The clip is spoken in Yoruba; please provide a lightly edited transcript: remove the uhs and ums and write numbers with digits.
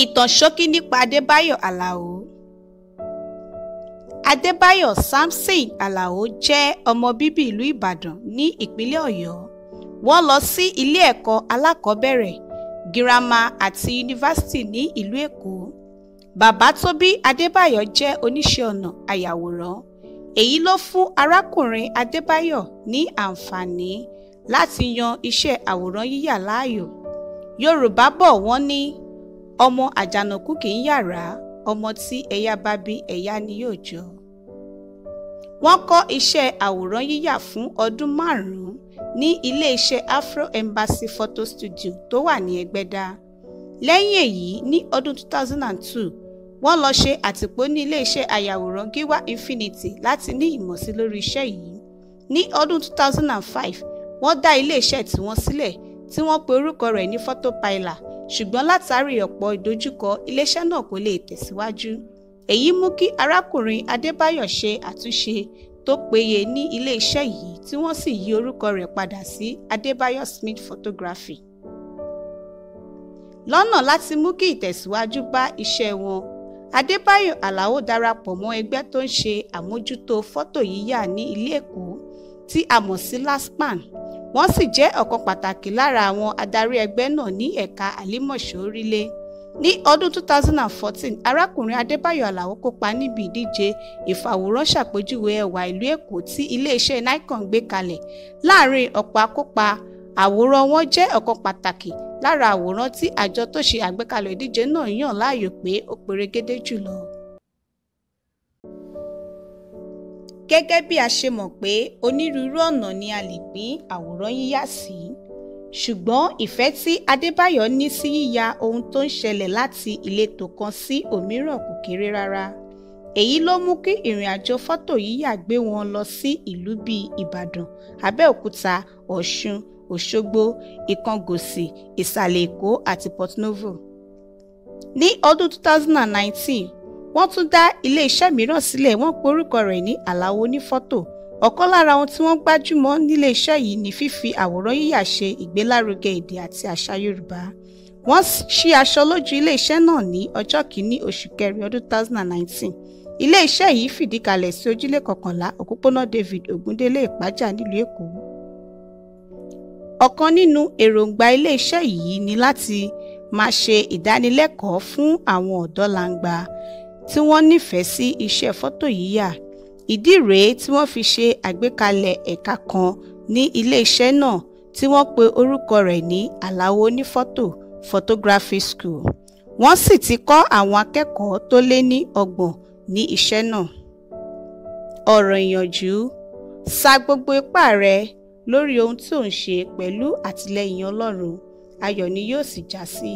Ìtàn ṣókí nípa Adébáyò Àlàó. Adébáyò Samson Àlàó jẹ́ ọmọ bíbí ìlú Ìbàdàn ní ìpínlẹ̀ Ọ̀yọ́. Wọ́n lọ sí ilé ẹ̀kọ́ alákọ̀ọ́bẹ̀rẹ̀, girama àti yunifásítì ní ìlú Èkó. Bàbá tó bí Adébáyò jẹ́ oníṣẹ́ ọnà ayàwòrán. Èyí ló fún arákùnrin Adébáyò ní àǹfààní láti yan iṣẹ́ àwòrán yíyà láàyò. Yorùbá bọ̀ wọ́n ní ọmọ àjànàkú kì í yàrá, ọmọ tí ẹ̀yà bá bí ẹ̀yà ni yóò jọ. Wọ́n kọ́ iṣẹ́ àwòrán yíyà fún ọdún 5 ní ilé-iṣẹ́ Afro Embassy Photo Studio tó wà ní Egbeda. Lẹ́yìn èyí, ní ọdún 2002, wọ́n lọ ṣe àtìpó ní ilé-iṣẹ́ ayàwòrán Giwa Infinity láti ní ìmọ̀ sí lórí iṣẹ́ yìí. Ní ọdún 2005, wọ́n dá ilé-iṣẹ́ tiwọn sílẹ̀ tí wọ́n pe orúkọ rẹ̀ ní Fotopiller, ṣùgbọ́n látàrí ọ̀pọ̀ ìdojúkọ iléeṣẹ́ náà kò lè tẹ̀síwájú. Èyí mú kí arákùnrin Adébáyò ṣe àtúnṣe tó péye ní ilé-iṣẹ́ yìí tí wọ́n sì yí orúkọ rẹ̀ padà sí AdebayoSmith Photography. Lọ́nà láti mú kí ìtẹ̀síwájú bá iṣẹ́ wọn, Adébáyò Àlàó darapọ̀ mọ́ ẹgbẹ́ tó ń ṣe àmójútó fọ́tò yíyà ní ilé Èkó tí a mọ̀ sí LASSPAN. Wọ́n sì jẹ́ ọ̀kan pàtàkì lára àwọn adarí ẹgbẹ́ náà ní ẹ̀ka Àlímọ Orílé. Ní ọdún 2014, arákùnrin Adébáyò Àlàó kópa níbi ìdíje ìfàwòránṣàpèjúwe ẹwà ìlú Èkó tí iléeṣẹ́ NIKON gbé kalẹ̀. Láàárín ọ̀pọ̀ akópa, àwòrán wọn jẹ́ ọ̀kan pàtàkì lára àwòrán tí àjọ tó ṣe àgbékalẹ̀ ìdíje náà yàn láàyò pé ó perégedé jùlọ. Gẹ́gẹ́ bí a ṣe mọ̀ pé onírúurú ọ̀nà ni a lè pín àwòrán yíyà sí, ṣùgbọ́n ìfẹ́ tí Adébáyò ní sí yíya ohun tó ń ṣẹlẹ̀ láti ìletò kan sí òmíràn kò kéré rárá. Èyí ló mú kí ìrìn àjò fọ́tò yíyà gbé wọn lọ sí ìlú bíi Ìbàdàn, Abẹ́òkúta, Ọ̀ṣun, Òṣogbo, Ìkangòsì, Ìsàlè Èkó àti Novo. Ní ọdún 2019, wọ́n tún dá ilé-iṣẹ́ mìíràn sílẹ̀, wọ́n pe orúkọ rẹ̀ ní Alaoonifoto. Ọ̀kan lára ohun tí wọ́n gbájúmọ́ nílé-iṣẹ́ yìí ni fífi àwòrán yíyà ṣe ìgbélárugẹ èdè àti àṣà Yorùbá. Wọ́n ṣí aṣọ lójú ilé-iṣẹ́ náà ní ọjọ́ 1 oṣù kẹrin ọdún 2019. Ilé-iṣẹ́ yìí fìdí kalẹ̀ sí ojúlé 11 òpópónà David Ogundele Ìpájà nílùú Èkó. Ọ̀kan nínú èròǹgbà ilé-iṣẹ́ yìí ni láti máa ṣe ìdánilẹ́kọ̀ọ́ fún àwọn ọ̀dọ́langba tí wọ́n nífẹ̀ẹ́ sí iṣẹ́ fọ́tò yíyà. Ìdí rèé tí wọ́n fi ṣe àgbékalẹ̀ ẹ̀ka kan ní ilé-iṣẹ́ náà tí wọ́n pe orúkọ rẹ̀ ní Alaoonifoto Photography School. Wọ́n sì ti kọ́ àwọn akẹ́kọ̀ọ́ tó lé ní 30 ní iṣẹ́ náà. Ọ̀rọ̀ ìyànjú: sa gbogbo ipá rẹ lórí ohun tí ò ń ṣe pẹ̀lú àtìlẹ́yìn Ọlọ́run, ayọ̀ ni yóò sì já sí.